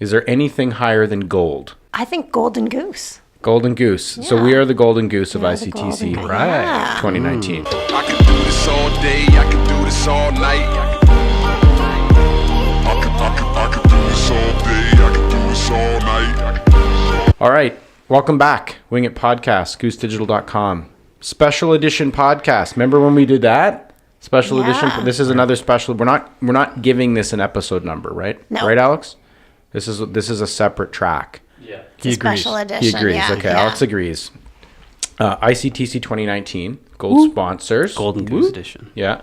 Is there anything higher than gold? I think Golden Goose. Golden Goose. Yeah. So we are the Golden Goose of ICTC. Right. 2019. I can do this all day. I can do this all night. I can do this all day. I can do this all night. All right. Welcome back. Wing It Podcast, goosedigital.com. Special edition podcast. Remember when we did that? Special edition. This is another special. We're not giving this an episode number, right? No. Right, Alex? This is a separate track. Yeah. It's a special edition. He agrees. Yeah. Okay, Yeah. Alex agrees. ICTC 2019, gold sponsors. Golden Goose Edition. Yeah.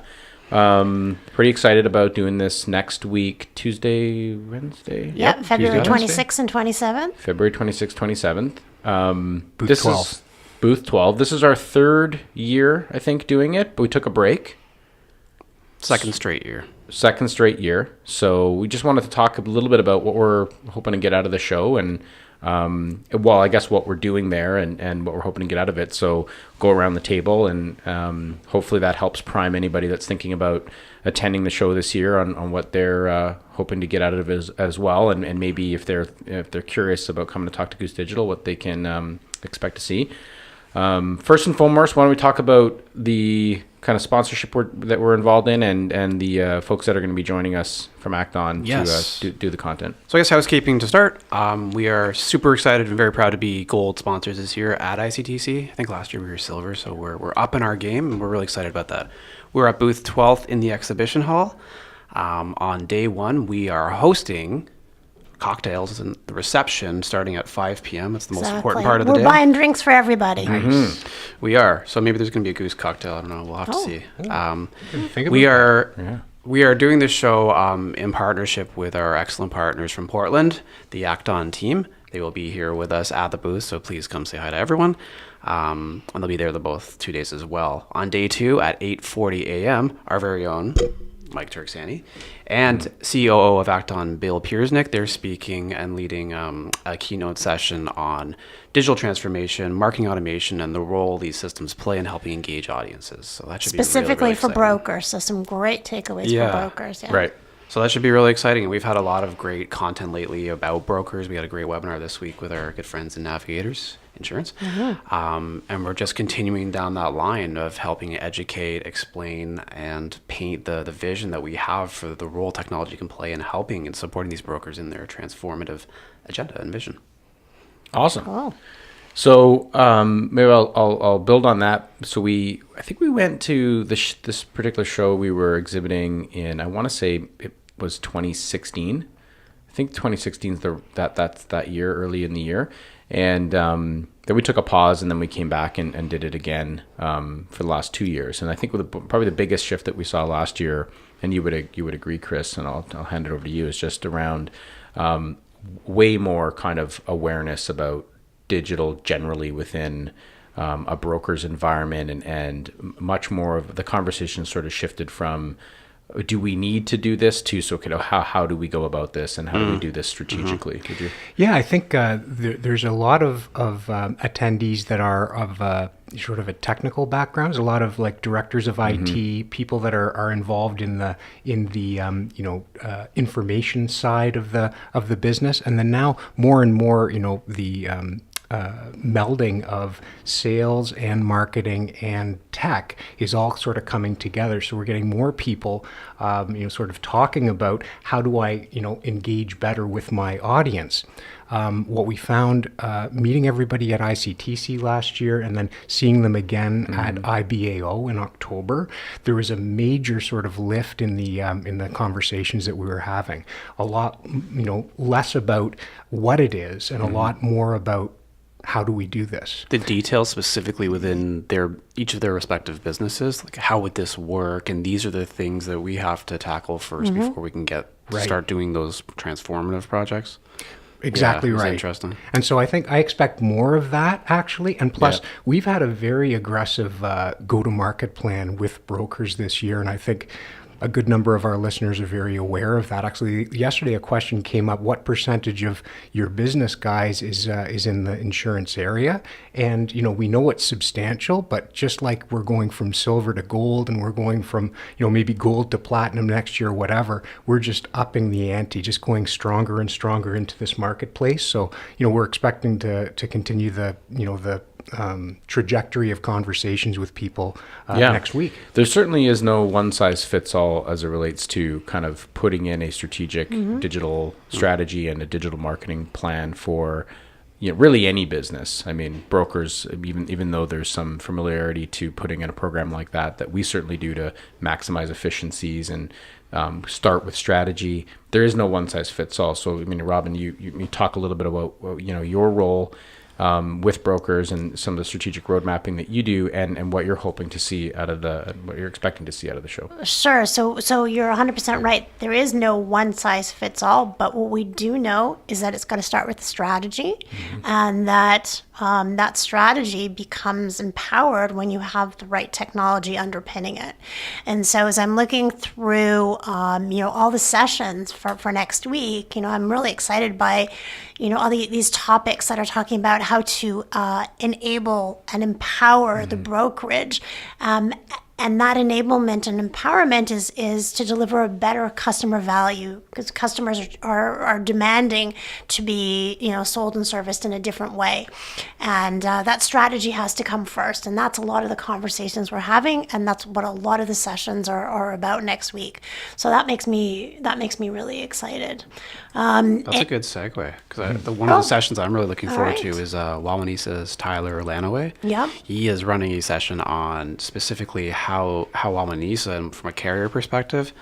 Pretty excited about doing this next week, Tuesday, Wednesday. Yep, February Tuesday, 26th and 27th. February 26th, 27th. Booth 12. Booth 12. This is our third year, I think, doing it, but we took a break. Second straight year. So we just wanted to talk a little bit about what we're hoping to get out of the show and, I guess what we're doing there and what we're hoping to get out of it. So go around the table and hopefully that helps prime anybody that's thinking about attending the show this year on what they're hoping to get out of it as well. And maybe if they're curious about coming to talk to Goose Digital, what they can expect to see. First and foremost, why don't we talk about the kind of sponsorship that we're involved in and the folks that are going to be joining us from Act On to do the content. So I guess housekeeping to start. We are super excited and very proud to be gold sponsors this year at ICTC. I think last year we were silver, so we're up in our game and we're really excited about that. We're at booth 12th in the exhibition hall. On day one, we are hosting cocktails and the reception starting at 5 p.m. It's the most important part of the day. We're buying drinks for everybody. Nice. We are. So maybe there's going to be a goose cocktail. I don't know. We'll have to see. We are doing this show in partnership with our excellent partners from Portland, the Act On team. They will be here with us at the booth, so please come say hi to everyone. And they'll be there both 2 days as well. On day two at 8:40 a.m., our very own Mike Turksani, and COO of Act On, Bill Piersnick. They're speaking and leading a keynote session on digital transformation, marketing automation, and the role these systems play in helping engage audiences. So that should specifically be really for exciting. brokers. So some great takeaways for brokers. Yeah. Right. So that should be really exciting. And we've had a lot of great content lately about brokers. We had a great webinar this week with our good friends in Navigators Insurance. And we're just continuing down that line of helping educate, explain, and paint the vision that we have for the role technology can play in helping and supporting these brokers in their transformative agenda and vision. Awesome. Cool. So maybe I'll build on that. So I think we went to this particular show we were exhibiting in, I want to say it was 2016. I think 2016 is that's that year, early in the year. And then we took a pause and then we came back and did it again for the last 2 years. And I think probably the biggest shift that we saw last year, and you would agree, Chris, and I'll hand it over to you, is just around way more kind of awareness about digital generally within a broker's environment, and much more of the conversation sort of shifted from, do we need to do this to, so how do we go about this and how do we do this strategically? Did you? Yeah, I think there's a lot of attendees that are of sort of a technical background. There's a lot of like directors of IT, people that are involved in the information side of the business, and then now more and more the melding of sales and marketing and tech is all sort of coming together. So we're getting more people, sort of talking about how do I, engage better with my audience. What we found meeting everybody at ICTC last year and then seeing them again at IBAO in October, there was a major sort of lift in the conversations that we were having. A lot, less about what it is and a lot more about how do we do this? The details specifically within each of their respective businesses, like how would this work? And these are the things that we have to tackle first before we can start doing those transformative projects. Exactly right. Interesting. And so I expect more of that actually. And plus, we've had a very aggressive go-to-market plan with brokers this year. And I think a good number of our listeners are very aware of that. Actually, yesterday a question came up: what percentage of your business guys is in the insurance area? And we know it's substantial, but just like we're going from silver to gold, and we're going from maybe gold to platinum next year, whatever, we're just upping the ante, just going stronger and stronger into this marketplace. So we're expecting to continue the trajectory of conversations with people next week. There certainly is no one size fits all as it relates to kind of putting in a strategic digital strategy and a digital marketing plan for really any business. I mean, brokers, even though there's some familiarity to putting in a program like that we certainly do to maximize efficiencies and start with strategy. There is no one size fits all. So, I mean, Robin, you talk a little bit about your role with brokers and some of the strategic road mapping that you do, and what you're hoping to see what you're expecting to see out of the show. Sure. So you're 100% right. There is no one size fits all, but what we do know is that it's going to start with the strategy, and that that strategy becomes empowered when you have the right technology underpinning it. And so as I'm looking through, all the sessions for next week, I'm really excited by, all these topics that are talking about how to enable and empower the brokerage. And that enablement and empowerment is to deliver a better customer value, because customers are demanding to be sold and serviced in a different way, and that strategy has to come first. And that's a lot of the conversations we're having, and that's what a lot of the sessions are about next week. So that makes me really excited. That's a good segue, because one of the sessions I'm really looking forward to is Wawanisa's Tyler Lanaway. Yeah, he is running a session on specifically how Wawanisa, from a carrier perspective,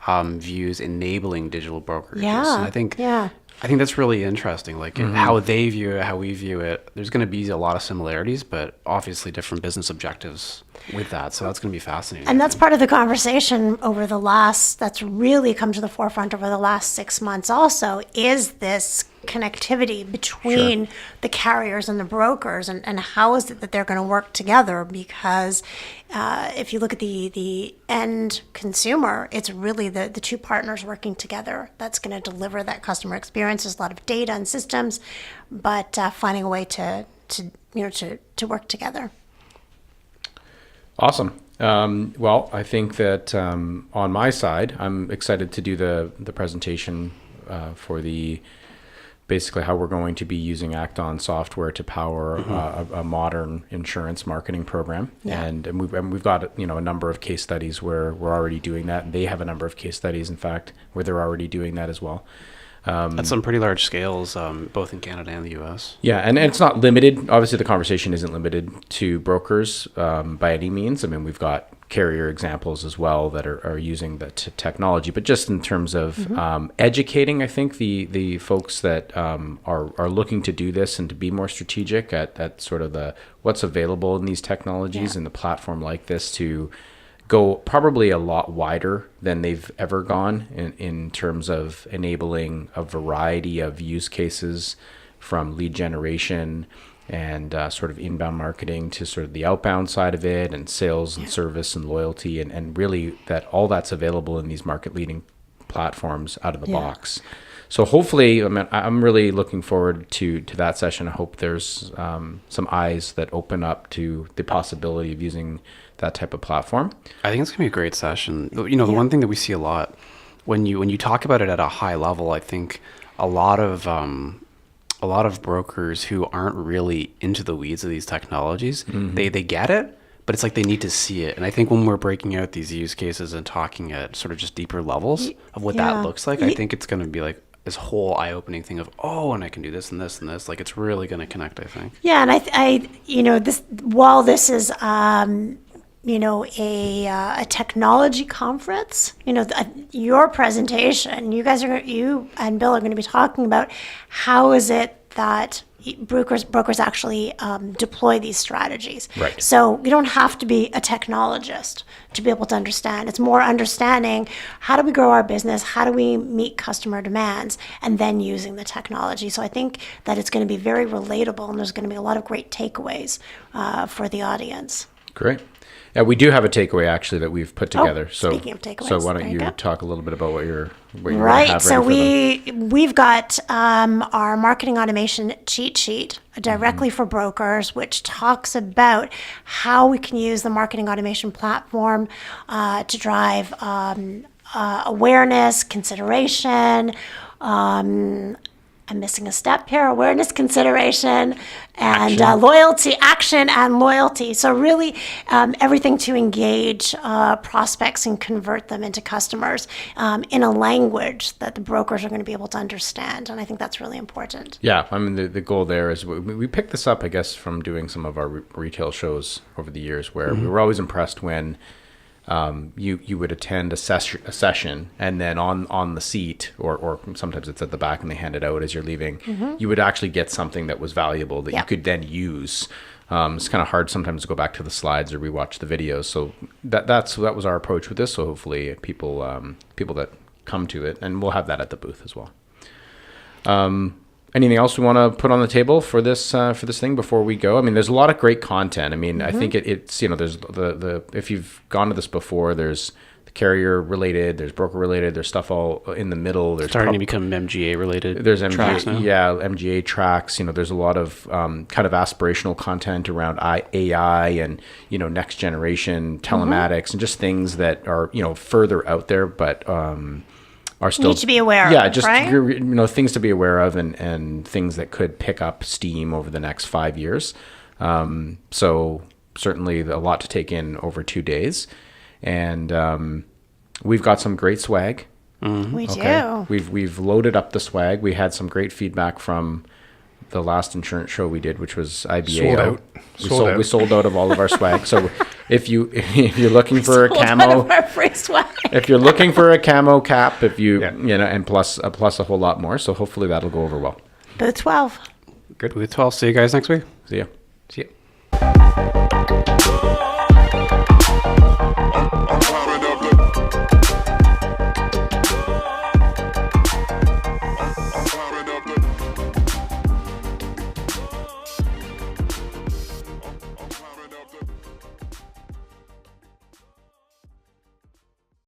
views enabling digital brokerages. Yeah, and I think that's really interesting, like how they view it, how we view it. There's going to be a lot of similarities, but obviously different business objectives with that. So that's going to be fascinating. And that's part of the conversation that's really come to the forefront over the last 6 months also, is this connectivity between the carriers and the brokers, and how is it that they're going to work together? Because if you look at the end consumer, it's really the two partners working together that's going to deliver that customer experience. There's a lot of data and systems, but finding a way to work together. Awesome. Well, I think that on my side, I'm excited to do the presentation for basically how we're going to be using Act-On software to power a modern insurance marketing program. Yeah. And we've got a number of case studies where we're already doing that. And they have a number of case studies, in fact, where they're already doing that as well. At some pretty large scales, both in Canada and the U.S. Yeah, and it's not limited. Obviously, the conversation isn't limited to brokers by any means. I mean, we've got carrier examples as well that are using the technology. But just in terms of educating, I think the folks that are looking to do this and to be more strategic at sort of what's available in these technologies and the platform like this to go probably a lot wider than they've ever gone in terms of enabling a variety of use cases, from lead generation and sort of inbound marketing to sort of the outbound side of it, and sales and service and loyalty, and really that all that's available in these market leading platforms out of the box. So hopefully, I'm really looking forward to that session. I hope there's some eyes that open up to the possibility of using that type of platform. I think it's going to be a great session. The one thing that we see a lot when you talk about it at a high level, I think a lot of brokers who aren't really into the weeds of these technologies, they get it, but it's like they need to see it. And I think when we're breaking out these use cases and talking at sort of just deeper levels of what that looks like, I think it's going to be like this whole eye-opening thing of, and I can do this and this and this. Like, it's really going to connect, I think. Yeah, and I while this is a technology conference, your presentation, you and Bill are going to be talking about how is it that brokers actually deploy these strategies. Right. So you don't have to be a technologist to be able to understand. It's more understanding how do we grow our business, how do we meet customer demands, and then using the technology. So I think that it's going to be very relatable, and there's going to be a lot of great takeaways for the audience. Great. Yeah, we do have a takeaway actually that we've put together. So, speaking of takeaways, so why don't there you you go. talk a little bit about what you're Right. have So ready for them? we've got our marketing automation cheat sheet directly for brokers, which talks about how we can use the marketing automation platform to drive awareness, consideration. I'm missing a step here: awareness, consideration, and loyalty, action, and loyalty. So really, everything to engage prospects and convert them into customers in a language that the brokers are going to be able to understand. And I think that's really important. Yeah, I mean the goal there is we picked this up, I guess, from doing some of our retail shows over the years, where we were always impressed when you would attend a session, and then on the seat, or sometimes it's at the back and they hand it out as you're leaving, you would actually get something that was valuable that you could then use. It's kind of hard sometimes to go back to the slides or rewatch the videos. So that was our approach with this. So hopefully people that come to it, and we'll have that at the booth as well. Anything else we want to put on the table for this thing before we go? I mean, there's a lot of great content. I mean, I think it's there's the if you've gone to this before, there's the carrier related, there's broker related, there's stuff all in the middle. There's Starting to become MGA related. There's tracks now. MGA tracks. There's a lot of kind of aspirational content around AI and next generation telematics and just things that are further out there, but are still Need to be aware of, yeah, just right? things to be aware of, and things that could pick up steam over the next 5 years. So certainly a lot to take in over 2 days, and we've got some great swag. We do. We've loaded up the swag. We had some great feedback from the last insurance show we did, which was IBA. We sold out of all of our swag. So if you're looking for a camo, if you're looking for a camo cap, and plus a whole lot more. So hopefully that'll go over well. Booth 12. Good. Booth 12. See you guys next week. See ya. See ya.